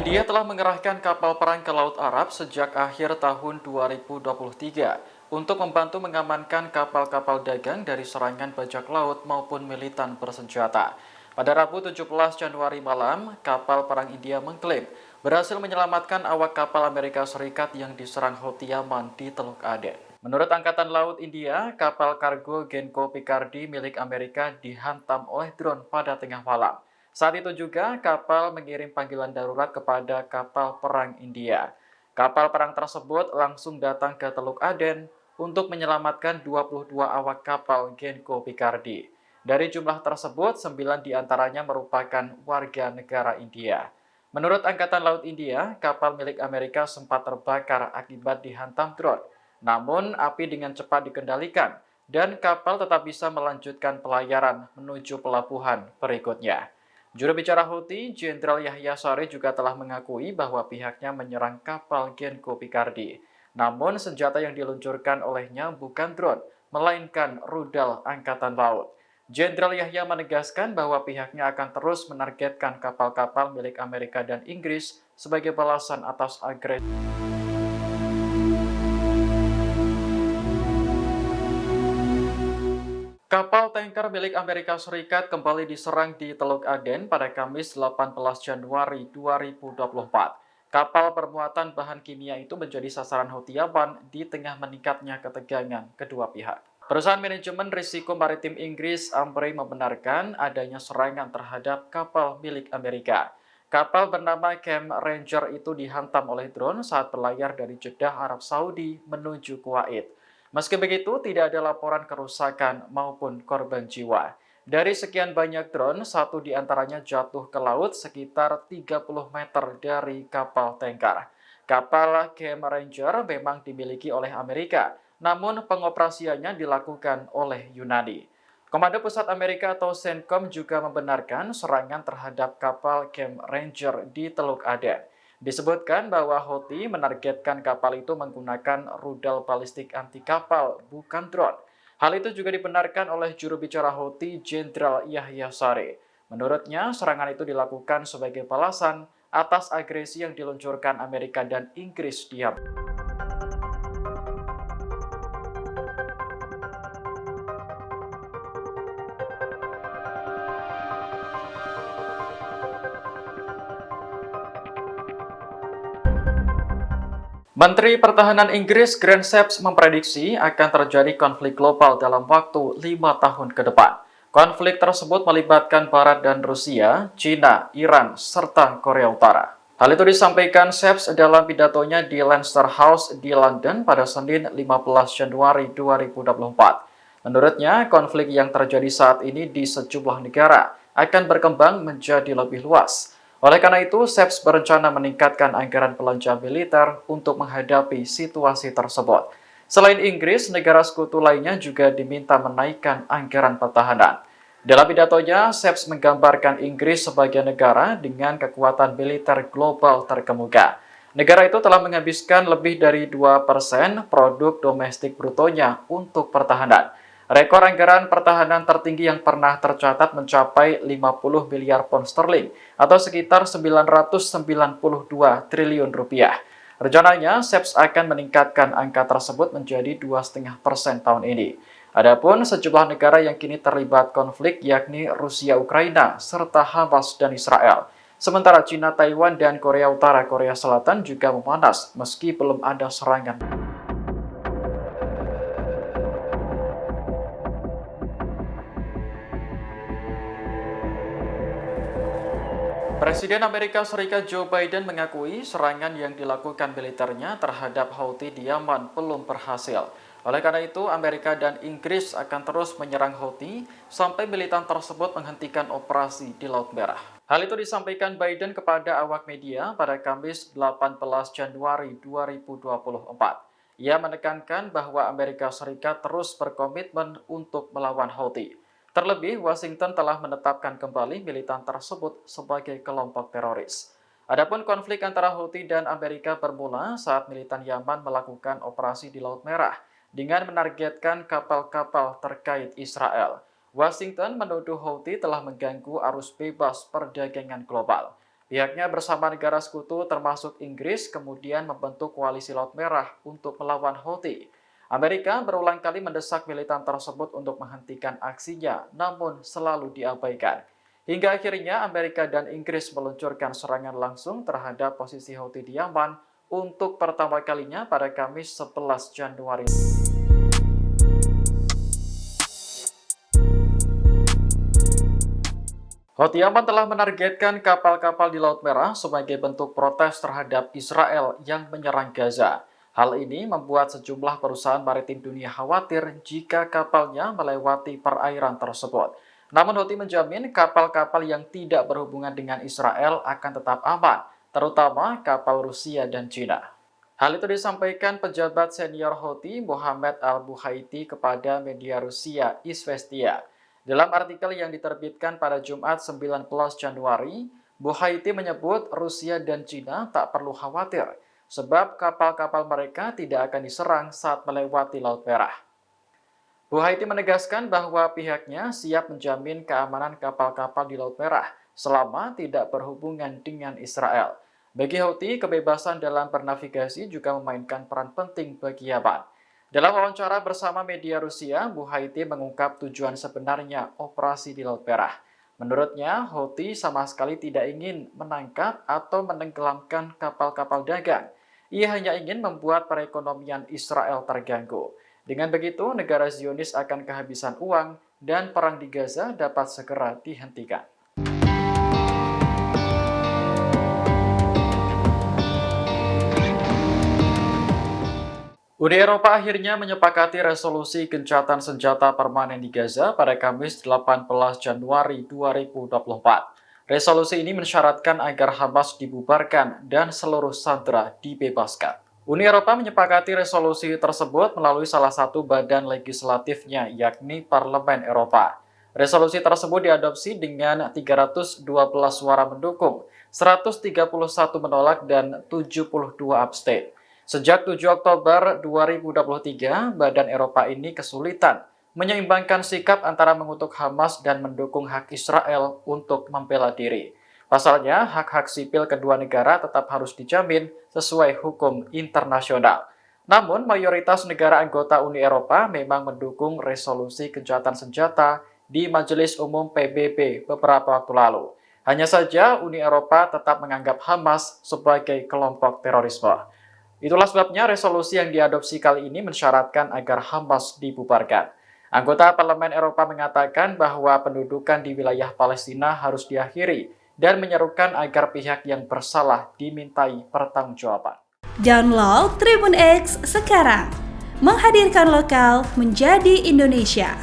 India telah mengerahkan kapal perang ke Laut Arab sejak akhir tahun 2023 untuk membantu mengamankan kapal-kapal dagang dari serangan bajak laut maupun militan bersenjata. Pada Rabu 17 Januari malam, kapal perang India mengklaim berhasil menyelamatkan awak kapal Amerika Serikat yang diserang Houthi Yaman di Teluk Aden. Menurut Angkatan Laut India, kapal kargo Genco Picardy milik Amerika dihantam oleh drone pada tengah malam. Saat itu juga, kapal mengirim panggilan darurat kepada kapal perang India. Kapal perang tersebut langsung datang ke Teluk Aden untuk menyelamatkan 22 awak kapal Genco Picardy. Dari jumlah tersebut, 9 diantaranya merupakan warga negara India. Menurut Angkatan Laut India, kapal milik Amerika sempat terbakar akibat dihantam drone. Namun, api dengan cepat dikendalikan dan kapal tetap bisa melanjutkan pelayaran menuju pelabuhan berikutnya. Juru bicara Houthi, Jenderal Yahya Saree juga telah mengakui bahwa pihaknya menyerang kapal Genco Picardy. Namun, senjata yang diluncurkan olehnya bukan drone, melainkan rudal Angkatan Laut. Jenderal Yahya menegaskan bahwa pihaknya akan terus menargetkan kapal-kapal milik Amerika dan Inggris sebagai balasan atas agresi. Kapal tanker milik Amerika Serikat kembali diserang di Teluk Aden pada Kamis 18 Januari 2024. Kapal bermuatan bahan kimia itu menjadi sasaran Houthi Yaman di tengah meningkatnya ketegangan kedua pihak. Perusahaan manajemen risiko maritim Inggris Ambrey membenarkan adanya serangan terhadap kapal milik Amerika. Kapal bernama Camp Ranger itu dihantam oleh drone saat berlayar dari Jeddah, Arab Saudi menuju Kuwait. Meski begitu, tidak ada laporan kerusakan maupun korban jiwa. Dari sekian banyak drone, satu di antaranya jatuh ke laut sekitar 30 meter dari kapal tanker. Kapal Camp Ranger memang dimiliki oleh Amerika, namun pengoperasiannya dilakukan oleh Yunani. Komando Pusat Amerika atau CENTCOM juga membenarkan serangan terhadap kapal Camp Ranger di Teluk Aden. Disebutkan bahwa Houthi menargetkan kapal itu menggunakan rudal balistik anti kapal, bukan drone. Hal itu juga dibenarkan oleh juru bicara Houthi, Jenderal Yahya Saree. Menurutnya, serangan itu dilakukan sebagai balasan atas agresi yang diluncurkan Amerika dan Inggris di Yaman. Menteri Pertahanan Inggris Grant Shapps memprediksi akan terjadi konflik global dalam waktu 5 tahun ke depan. Konflik tersebut melibatkan Barat dan Rusia, China, Iran, serta Korea Utara. Hal itu disampaikan Shapps dalam pidatonya di Lancaster House di London pada Senin 15 Januari 2024. Menurutnya, konflik yang terjadi saat ini di sejumlah negara akan berkembang menjadi lebih luas. Oleh karena itu, Shapps berencana meningkatkan anggaran belanja militer untuk menghadapi situasi tersebut. Selain Inggris, negara sekutu lainnya juga diminta menaikkan anggaran pertahanan. Dalam pidatonya, Shapps menggambarkan Inggris sebagai negara dengan kekuatan militer global terkemuka. Negara itu telah menghabiskan lebih dari 2% produk domestik brutonya untuk pertahanan. Rekor anggaran pertahanan tertinggi yang pernah tercatat mencapai 50 miliar pound sterling atau sekitar 992 triliun rupiah. Rencananya, Shapps akan meningkatkan angka tersebut menjadi 2,5% tahun ini. Adapun sejumlah negara yang kini terlibat konflik yakni Rusia, Ukraina, serta Hamas dan Israel. Sementara China, Taiwan, dan Korea Utara, Korea Selatan juga memanas meski belum ada serangan. Presiden Amerika Serikat Joe Biden mengakui serangan yang dilakukan militernya terhadap Houthi di Yaman belum berhasil. Oleh karena itu, Amerika dan Inggris akan terus menyerang Houthi sampai militan tersebut menghentikan operasi di Laut Merah. Hal itu disampaikan Biden kepada awak media pada Kamis 18 Januari 2024. Ia menekankan bahwa Amerika Serikat terus berkomitmen untuk melawan Houthi. Terlebih, Washington telah menetapkan kembali militan tersebut sebagai kelompok teroris. Adapun konflik antara Houthi dan Amerika bermula saat militan Yaman melakukan operasi di Laut Merah dengan menargetkan kapal-kapal terkait Israel. Washington menuduh Houthi telah mengganggu arus bebas perdagangan global. Pihaknya bersama negara sekutu termasuk Inggris kemudian membentuk koalisi Laut Merah untuk melawan Houthi. Amerika berulang kali mendesak militan tersebut untuk menghentikan aksinya, namun selalu diabaikan. Hingga akhirnya Amerika dan Inggris meluncurkan serangan langsung terhadap posisi Houthi di Yaman untuk pertama kalinya pada Kamis 11 Januari. Houthi Yaman telah menargetkan kapal-kapal di Laut Merah sebagai bentuk protes terhadap Israel yang menyerang Gaza. Hal ini membuat sejumlah perusahaan maritim dunia khawatir jika kapalnya melewati perairan tersebut. Namun Houthi menjamin kapal-kapal yang tidak berhubungan dengan Israel akan tetap aman, terutama kapal Rusia dan Cina. Hal itu disampaikan pejabat senior Houthi Mohammed Al-Buhaiti kepada media Rusia Izvestia. Dalam artikel yang diterbitkan pada Jumat 19 Januari, Buhaiti menyebut Rusia dan Cina tak perlu khawatir, sebab kapal-kapal mereka tidak akan diserang saat melewati Laut Merah. Buhaiti menegaskan bahwa pihaknya siap menjamin keamanan kapal-kapal di Laut Merah selama tidak berhubungan dengan Israel. Bagi Houthi, kebebasan dalam bernavigasi juga memainkan peran penting bagi Yaman. Dalam wawancara bersama media Rusia, Buhaiti mengungkap tujuan sebenarnya operasi di Laut Merah. Menurutnya, Houthi sama sekali tidak ingin menangkap atau menenggelamkan kapal-kapal dagang. Ia hanya ingin membuat perekonomian Israel terganggu. Dengan begitu, negara Zionis akan kehabisan uang dan perang di Gaza dapat segera dihentikan. Uni Eropa akhirnya menyepakati resolusi gencatan senjata permanen di Gaza pada Kamis 18 Januari 2024. Resolusi ini mensyaratkan agar Hamas dibubarkan dan seluruh sandera dibebaskan. Uni Eropa menyepakati resolusi tersebut melalui salah satu badan legislatifnya, yakni Parlemen Eropa. Resolusi tersebut diadopsi dengan 312 suara mendukung, 131 menolak, dan 72 abstain. Sejak 7 Oktober 2023, Badan Eropa ini kesulitan menyeimbangkan sikap antara mengutuk Hamas dan mendukung hak Israel untuk membela diri. Pasalnya, hak-hak sipil kedua negara tetap harus dijamin sesuai hukum internasional. Namun, mayoritas negara anggota Uni Eropa memang mendukung resolusi gencatan senjata di Majelis Umum PBB beberapa waktu lalu. Hanya saja, Uni Eropa tetap menganggap Hamas sebagai kelompok terorisme. Itulah sebabnya resolusi yang diadopsi kali ini mensyaratkan agar Hamas dibubarkan. Anggota Parlemen Eropa mengatakan bahwa pendudukan di wilayah Palestina harus diakhiri dan menyerukan agar pihak yang bersalah dimintai pertanggungjawaban. Download Tribun X sekarang, menghadirkan lokal menjadi Indonesia.